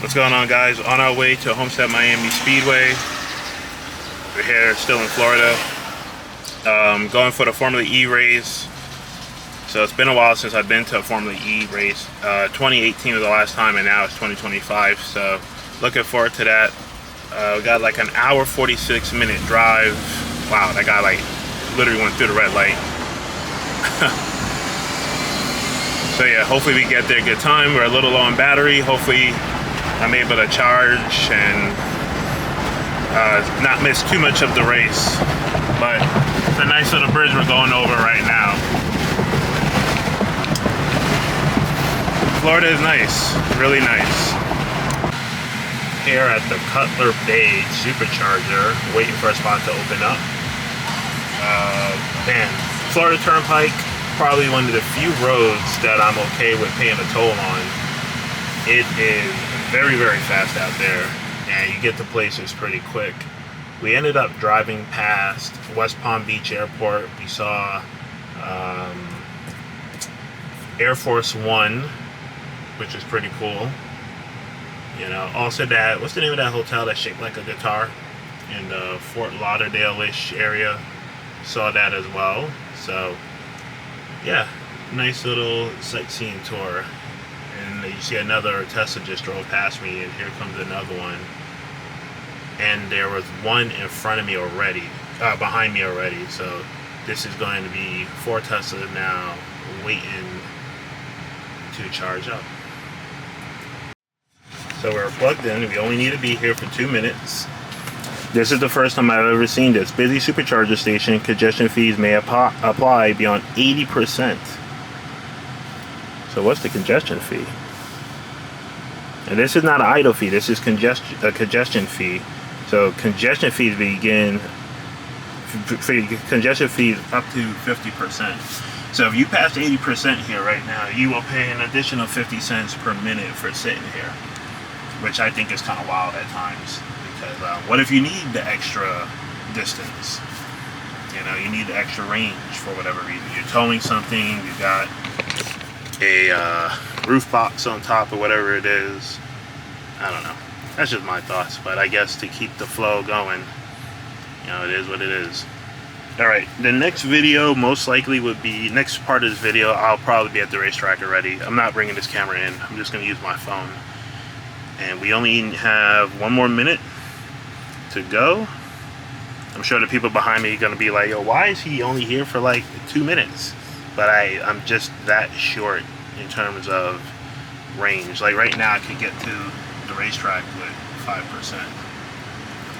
What's going on, guys? On our way to Homestead Miami Speedway. We're here still in Florida, going for the Formula E race. So it's been a while since I've been to a Formula E race. 2018 was the last time, and now it's 2025, so looking forward to that. We got like an hour 46-minute drive. Wow, that guy like literally went through the red light. So yeah, hopefully we get there good time. We're a little low on battery. Hopefully I'm able to charge and not miss too much of the race. But it's a nice little bridge we're going over right now. Florida is nice, really nice. Here at the Cutler Bay Supercharger, waiting for a spot to open up. Man, Florida Turnpike, probably one of the few roads that I'm okay with paying a toll on. It is very, very fast out there, and you get to places pretty quick. We ended up driving past West Palm Beach Airport. We saw Air Force One, which is pretty cool. You know, also that, what's the name of that hotel that's shaped like a guitar in the Fort Lauderdale-ish area? Saw that as well. So yeah, nice little sightseeing tour. And you see another Tesla just drove past me, and here comes another one. And there was one in front of me already, behind me already. So this is going to be 4 Teslas now waiting to charge up. So we're plugged in. We only need to be here for 2 minutes. This is the first time I've ever seen this. Busy supercharger station. Congestion fees may apply beyond 80%. So what's the congestion fee? And this is not an idle fee. This is a congestion fee. So congestion fees begin. Congestion fees up to 50%. So if you pass 80% here right now, you will pay an additional 50 cents per minute for sitting here, which I think is kind of wild at times. Because what if you need the extra distance? You know, you need the extra range for whatever reason. You're towing something, you got a roof box on top or whatever it is. I don't know. That's just my thoughts. But I guess to keep the flow going, you know, it is what it is. Alright, the next video most likely would be, next part of this video, I'll probably be at the racetrack already. I'm not bringing this camera in. I'm just going to use my phone. And we only have 1 more minute to go. I'm sure the people behind me are going to be like, yo, why is he only here for like 2 minutes? But I'm just that short in terms of range. Like right now I could get to the racetrack with 5%,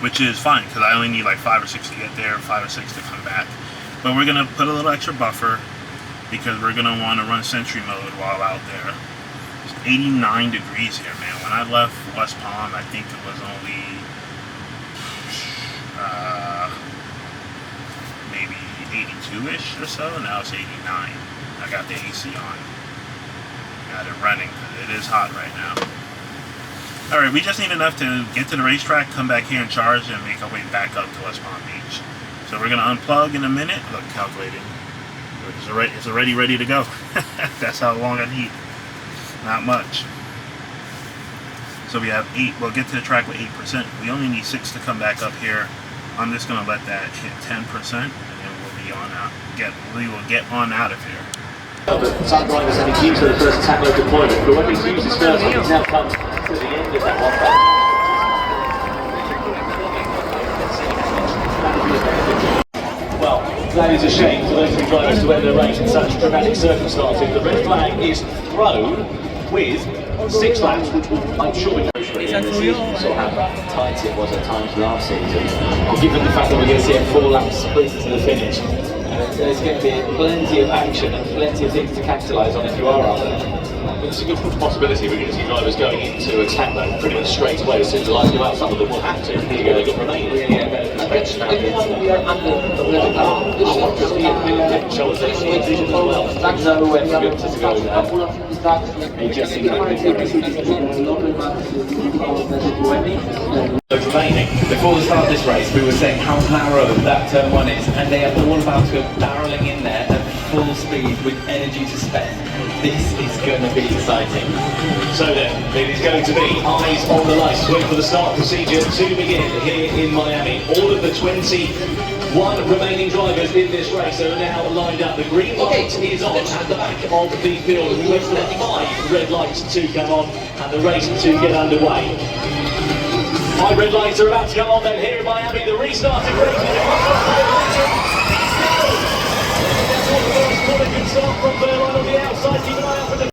which is fine because I only need like 5 or 6 to get there, 5 or 6 to come back. But we're going to put a little extra buffer because we're going to want to run Sentry mode while out there. It's 89 degrees here, man. When I left West Palm, I think it was only maybe 82-ish or so. Now it's 89. I got the AC on. Got it running because it is hot right now. Alright, we just need enough to get to the racetrack, come back here and charge, and make our way back up to West Palm Beach. So we're going to unplug in a minute. Look, calculating. It's already ready to go. That's how long I need. Not much. So we have 8. We'll get to the track with 8%. We only need 6 to come back up here. I'm just going to let that hit 10%, and then we'll be on out. We will get on out of here. Some drivers having used the first attack mode deployment, but when he's used his first, he's now come to the end of that one. Well, that is a shame for those 3 drivers to end their race in such dramatic circumstances. The red flag is thrown with 6 laps, which will, I'm sure, be in the season. So how tight it was at times last season. Given the fact that we're going to see a 4 lap sprint to the finish, there's going to be plenty of action and plenty of things to capitalise on if you are out there. It's a good possibility we're going to see drivers going into attack mode pretty much straight away as soon as the lights go out. Some of them will have to. Here you go, they've got remaining. Remaining. Before the start of this race, we were saying how narrow that turn 1 is, and they are all about to go barrelling in there at full speed with energy to spend. This is going to be exciting. So then, it is going to be eyes on the lights. Wait for the start procedure to begin here in Miami. All of the 21 remaining drivers in this race are now lined up. The green light is on at the back of the field. We wait for 5 red lights to come on and the race to get underway. 5 red lights are about to come on then here in Miami. The restarting race can start from Berlin on the outside. Keep an eye out for the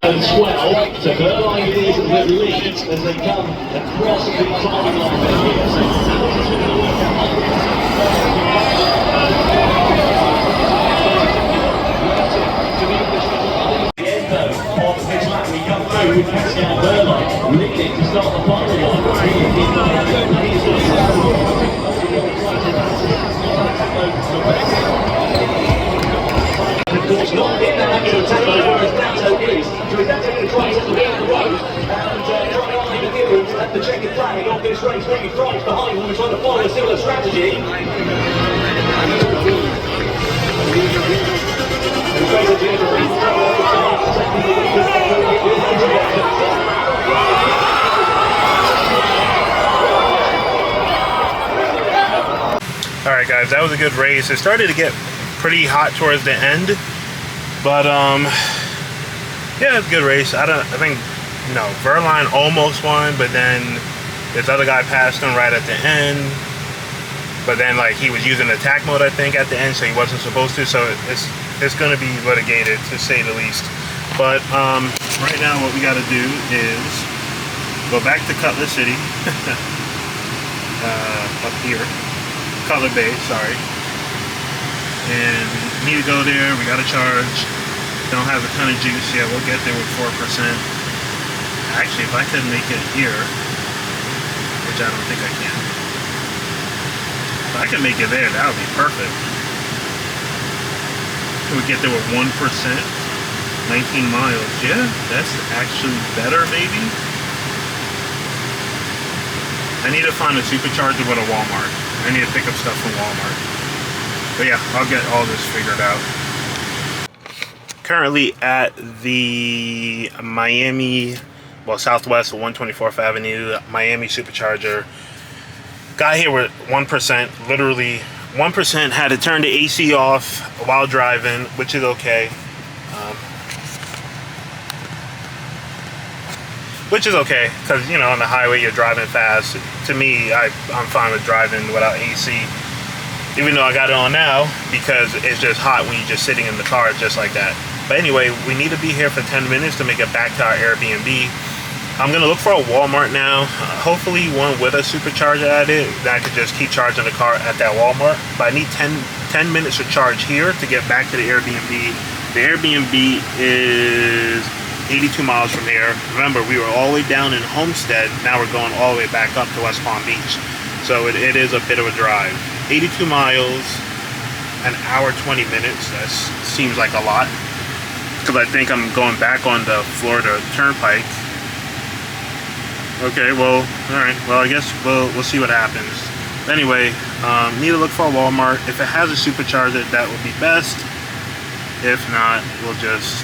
and 12, so Berlin is the lead as they come across the timing line here. So with Pascal Berlin leading to start the final line. Of course, not in the habit of tempo, whereas Nato is. So he's now taking a try to the end of the road and trying to adherence at the checkered flag of this race. Maybe thrives behind when we're trying to follow a similar strategy. Alright guys, that was a good race. It started to get pretty hot towards the end, but yeah, it's a good race. I think Verline almost won, but then this other guy passed him right at the end. But then like he was using attack mode I think at the end, so he wasn't supposed to, so it's going to be litigated to say the least. But right now what we got to do is go back to Cutler City, up here, Cutler Bay, sorry, and we need to go there. We got to charge. Don't have a ton of juice yet. We'll get there with 4%. Actually, if I could make it here, which I don't think I can. If I can make it there, that would be perfect. Can we get there with 1%? 19 miles. Yeah, that's actually better, maybe. I need to find a supercharger with a Walmart. I need to pick up stuff from Walmart. But yeah, I'll get all this figured out. Currently at the Miami, well, Southwest 124th Avenue, Miami supercharger. Got here with 1%, literally 1%. Had to turn the AC off while driving, which is okay. Which is okay, because you know on the highway you're driving fast. To me, I'm fine with driving without AC, even though I got it on now because it's just hot when you're just sitting in the car just like that. But anyway, we need to be here for 10 minutes to make it back to our Airbnb. I'm gonna look for a Walmart now, hopefully one with a supercharger at it that I could just keep charging the car at that Walmart. But I need 10 minutes to charge here to get back to the Airbnb. The Airbnb is 82 miles from here. Remember, we were all the way down in Homestead. Now we're going all the way back up to West Palm Beach. So it is a bit of a drive. 82 miles, an hour, 20 minutes. That seems like a lot. Because I think I'm going back on the Florida Turnpike. Okay, well, alright. Well, I guess we'll see what happens. Anyway, need to look for a Walmart. If it has a supercharger, that would be best. If not, we'll just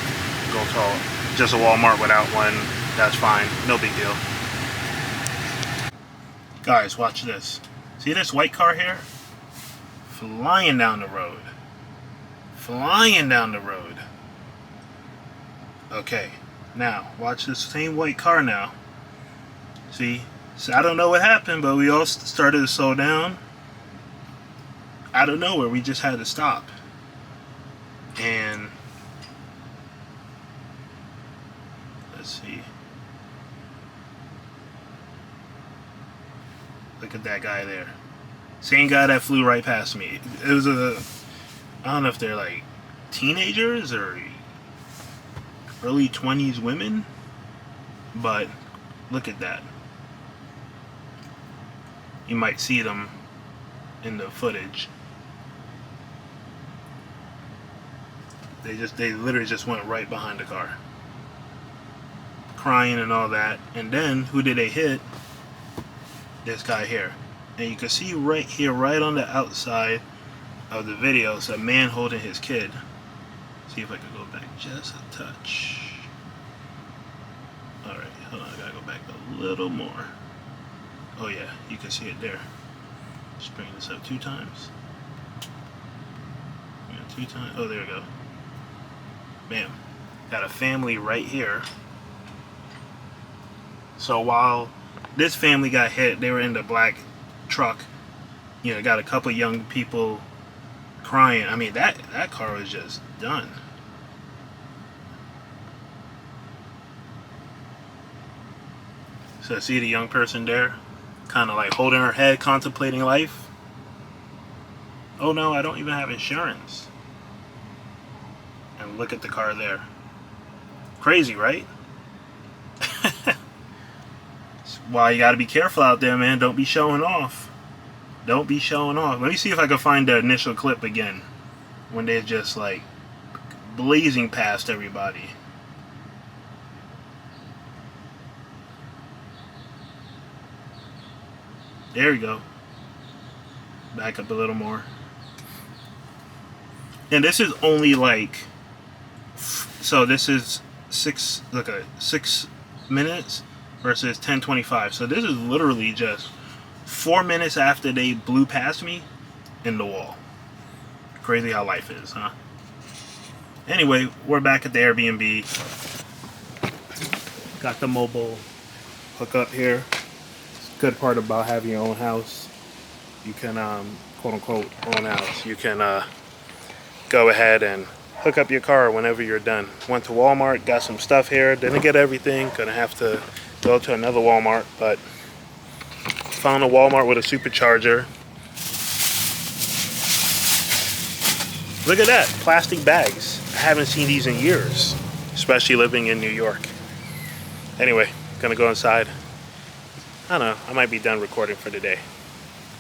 go to just a Walmart without one. That's fine. No big deal. Guys, watch this. See this white car here? Flying down the road. Flying down the road. Okay, now watch this same white car now. See, so I don't know what happened, but we all started to slow down. Out of nowhere, we just had to stop. And let's see. Look at that guy there. Same guy that flew right past me. It was I don't know if they're like teenagers or early 20s women, but look at that. You might see them in the footage. They literally just went right behind the car. crying and all that. And then who did they hit? This guy here. And you can see right here, right on the outside of the video, it's a man holding his kid. See if I can go back just a touch. Alright, hold on, I gotta go back a little more. Oh yeah, you can see it there. Just bring this up 2 times. Yeah, 2 times. Oh, there we go. Bam. Got a family right here. So while this family got hit, they were in the black truck. You know, got a couple young people crying. I mean, that car was just done. So see the young person there, kind of like holding her head, contemplating life. Oh no, I don't even have insurance. And look at the car there. Crazy, right? Why you gotta be careful out there, man. Don't be showing off. Don't be showing off. Let me see if I can find the initial clip again, when they're just like blazing past everybody. There we go. Back up a little more. And this is only like, so this is 6 minutes versus 10:25. So this is literally just 4 minutes after they blew past me in the wall. Crazy how life is, huh? Anyway, we're back at the Airbnb. Got the mobile hookup here. Good part about having your own house, you can quote unquote own house, you can go ahead and hook up your car whenever you're done. Went to Walmart, got some stuff here, didn't get everything, gonna have to go to another Walmart, but found a Walmart with a supercharger. Look at that, plastic bags. I haven't seen these in years, especially living in New York. Anyway, gonna go inside. I don't know, I might be done recording for today.